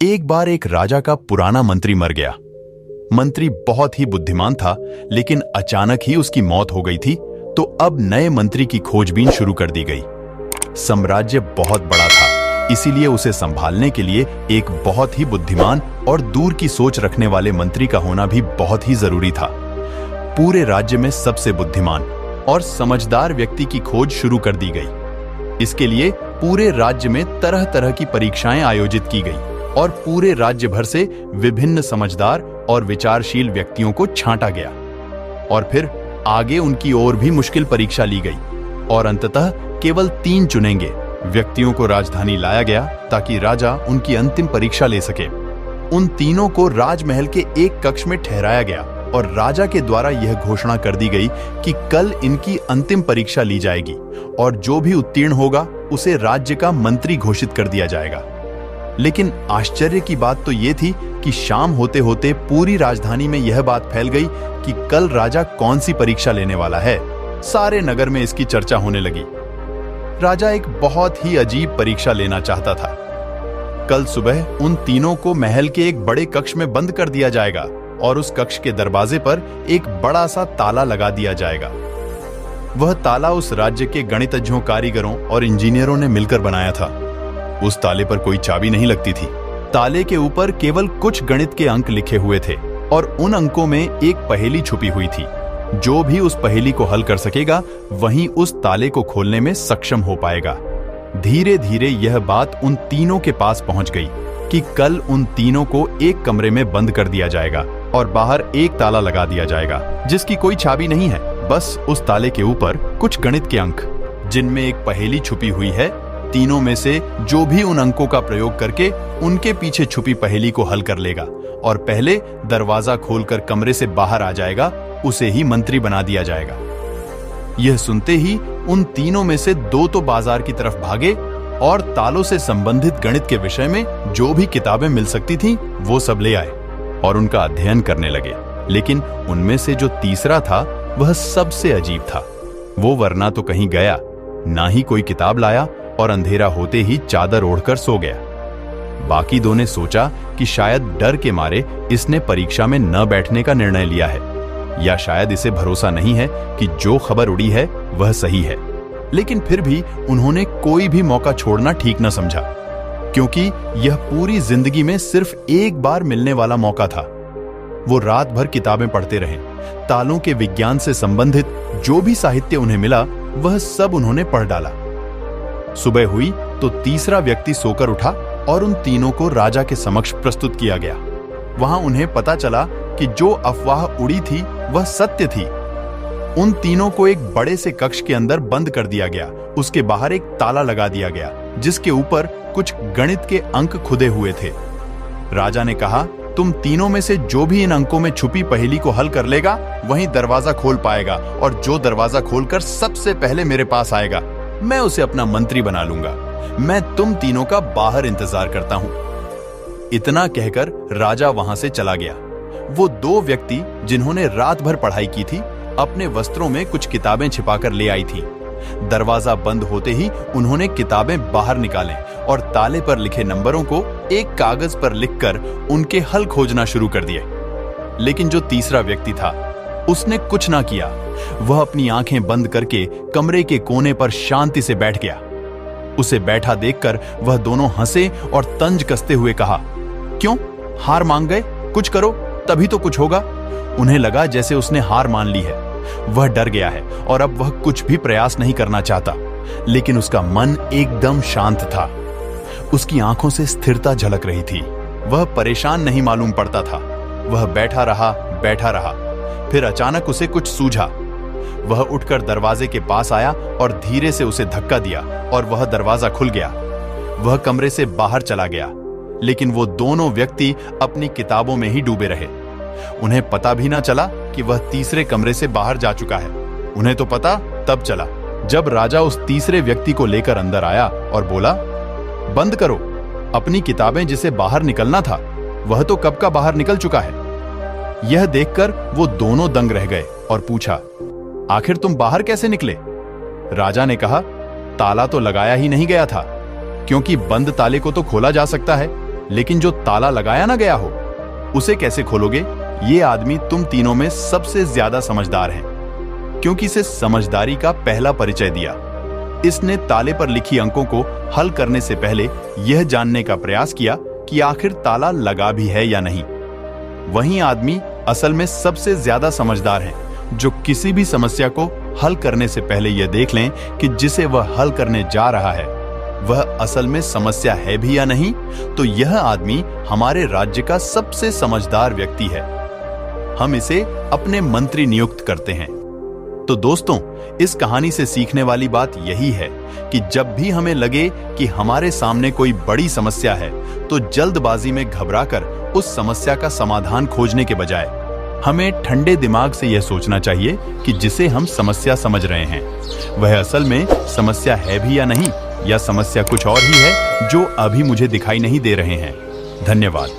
एक बार एक राजा का पुराना मंत्री मर गया। मंत्री बहुत ही बुद्धिमान था, लेकिन अचानक ही उसकी मौत हो गई थी, तो अब नए मंत्री की खोजबीन शुरू कर दी गई। साम्राज्य बहुत बड़ा था, इसीलिए उसे संभालने के लिए एक बहुत ही बुद्धिमान और दूर की सोच रखने वाले मंत्री का होना भी बहुत ही जरूरी था। पूरे राज्य में सबसे बुद्धिमान और समझदार व्यक्ति की खोज शुरू कर दी गई। इसके लिए पूरे राज्य में तरह तरह की परीक्षाएं आयोजित की गई और पूरे राज्य भर से विभिन्न समझदार और विचारशील व्यक्तियों को छांटा गया और फिर आगे उनकी ओर भी मुश्किल परीक्षा ली गई और अंततः केवल 3 चुनेंगे व्यक्तियों को राजधानी लाया गया ताकि राजा उनकी अंतिम परीक्षा ले सके। उन तीनों को राजमहल के एक कक्ष में ठहराया गया और राजा के द्वारा यह घोषणा कर दी गई कि कल इनकी अंतिम परीक्षा ली जाएगी और जो भी उत्तीर्ण होगा उसे राज्य का मंत्री घोषित कर दिया जाएगा। लेकिन आश्चर्य की बात तो यह थी कि शाम होते होते पूरी राजधानी में यह बात फैल गई कि कल राजा कौन सी परीक्षा लेने वाला है। सारे नगर में इसकी चर्चा होने लगी। राजा एक बहुत ही अजीब परीक्षा लेना चाहता था। कल सुबह उन तीनों को महल के एक बड़े कक्ष में बंद कर दिया जाएगा और उस कक्ष के दरवाजे पर एक बड़ा सा ताला लगा दिया जाएगा। वह ताला उस राज्य के गणितज्ञों, कारीगरों और इंजीनियरों ने मिलकर बनाया था। उस ताले पर कोई चाबी नहीं लगती थी। ताले के ऊपर केवल कुछ गणित के अंक लिखे हुए थे और उन अंकों में एक पहेली छुपी हुई थी। जो भी उस पहेली को हल कर सकेगा वही उस ताले को खोलने में सक्षम हो पाएगा। धीरे धीरे यह बात उन तीनों के पास पहुंच गई कि कल उन तीनों को एक कमरे में बंद कर दिया जाएगा और बाहर एक ताला लगा दिया जाएगा जिसकी कोई चाबी नहीं है। बस उस ताले के ऊपर कुछ गणित के अंक जिनमें एक पहेली छुपी हुई है। तीनों में से जो भी उन अंकों का प्रयोग करके उनके पीछे छुपी पहेली को हल कर लेगा और पहले दरवाजा खोलकर कमरे से बाहर आ जाएगा, उसे ही मंत्री बना दिया जाएगा। यह सुनते ही उन तीनों में से 2 तो बाजार की तरफ भागे और तालों से संबंधित गणित के विषय में जो भी किताबें मिल सकती थीं, वो सब ले आए और उनका अध्ययन करने लगे। लेकिन उनमें से जो तीसरा था वह सबसे अजीब था। वो वरना तो कहीं गया, ना ही कोई किताब लाया और अंधेरा होते ही चादर ओढ़कर सो गया। बाकी 2 ने सोचा कि शायद डर के मारे इसने परीक्षा में न बैठने का निर्णय लिया है, या शायद इसे भरोसा नहीं है कि जो खबर उड़ी है वह सही है। लेकिन फिर भी उन्होंने कोई भी मौका छोड़ना ठीक न समझा, क्योंकि यह पूरी जिंदगी में सिर्फ एक बार मिलने वाला मौका था। वो रात भर किताबें पढ़ते रहे। तालों के विज्ञान से संबंधित जो भी साहित्य उन्हें मिला वह सब उन्होंने पढ़ डाला। सुबह हुई तो तीसरा व्यक्ति सोकर उठा और उन तीनों को राजा के समक्ष प्रस्तुत किया गया। वहां उन्हें पता चला कि जो अफवाह उड़ी थी वह सत्य थी। उन तीनों को एक बड़े से कक्ष के अंदर बंद कर दिया गया। उसके बाहर एक ताला लगा दिया गया जिसके ऊपर कुछ गणित के अंक खुदे हुए थे। राजा ने कहा, तुम तीनों में से जो भी इन अंकों में छुपी पहेली को हल कर लेगा वही दरवाजा खोल पाएगा, और जो दरवाजा खोलकर सबसे पहले मेरे पास आएगा मैं उसे अपना मंत्री बना लूंगा। मैं तुम तीनों का बाहर इंतजार करता हूं। इतना कहकर राजा वहां से चला गया। वो 2 व्यक्ति जिन्होंने रात भर पढ़ाई की थी अपने वस्त्रों में कुछ किताबें छिपाकर ले आई थी। दरवाजा बंद होते ही उन्होंने किताबें बाहर निकालें और ताले पर लिखे नंबरों को एक कागज पर लिखकर उनके हल खोजना शुरू कर दिए। लेकिन जो तीसरा व्यक्ति था उसने कुछ ना किया। वह अपनी आंखें बंद करके कमरे के कोने पर शांति से बैठ गया। उसे बैठा देखकर वह दोनों हंसे और तंज कसते हुए कहा, क्यों हार मांग गए? कुछ करो तभी तो कुछ होगा। उन्हें लगा जैसे उसने हार मान ली है। वह डर गया है और अब वह कुछ भी प्रयास नहीं करना चाहता। लेकिन उसका मन एकदम शांत था। उसकी आंखों से स्थिरता झलक रही थी। वह परेशान नहीं मालूम पड़ता था। वह बैठा रहा। फिर अचानक उसे कुछ सूझा। वह उठकर दरवाजे के पास आया और धीरे से उसे धक्का दिया और वह दरवाजा खुल गया। वह कमरे से बाहर चला गया। लेकिन वो दोनों व्यक्ति अपनी किताबों में ही डूबे रहे। उन्हें पता भी ना चला कि वह तीसरे कमरे से बाहर जा चुका है। उन्हें तो पता तब चला जब राजा उस तीसरे व्यक्ति को लेकर अंदर आया और बोला, बंद करो अपनी किताबें, जिसे बाहर निकलना था वह तो कब का बाहर निकल चुका है। यह देखकर वो दोनों दंग रह गए और पूछा, आखिर तुम बाहर कैसे निकले? राजा ने कहा, ताला तो लगाया ही नहीं गया था, क्योंकि बंद ताले को तो खोला जा सकता है, लेकिन जो ताला लगाया ना गया हो उसे कैसे खोलोगे? ये आदमी तुम तीनों में सबसे ज्यादा समझदार है, क्योंकि इसे समझदारी का पहला परिचय दिया। इसने ताले पर लिखी अंकों को हल करने से पहले यह जानने का प्रयास किया कि आखिर ताला लगा भी है या नहीं। वही आदमी असल में सबसे ज्यादा समझदार है, जो किसी भी समस्या को हल करने से पहले यह देख लें कि जिसे वह हल करने जा रहा है वह असल में समस्या है भी या नहीं। तो यह आदमी हमारे राज्य का सबसे समझदार व्यक्ति है। हम इसे अपने मंत्री नियुक्त करते हैं। तो दोस्तों, इस कहानी से सीखने वाली बात यही है कि जब भी हमें लगे कि हमारे सामने कोई बड़ी समस्या है तो जल्दबाजी में घबराकर उस समस्या का समाधान खोजने के बजाय हमें ठंडे दिमाग से यह सोचना चाहिए कि जिसे हम समस्या समझ रहे हैं वह असल में समस्या है भी या नहीं, या समस्या कुछ और ही है जो अभी मुझे दिखाई नहीं दे रहे हैं। धन्यवाद।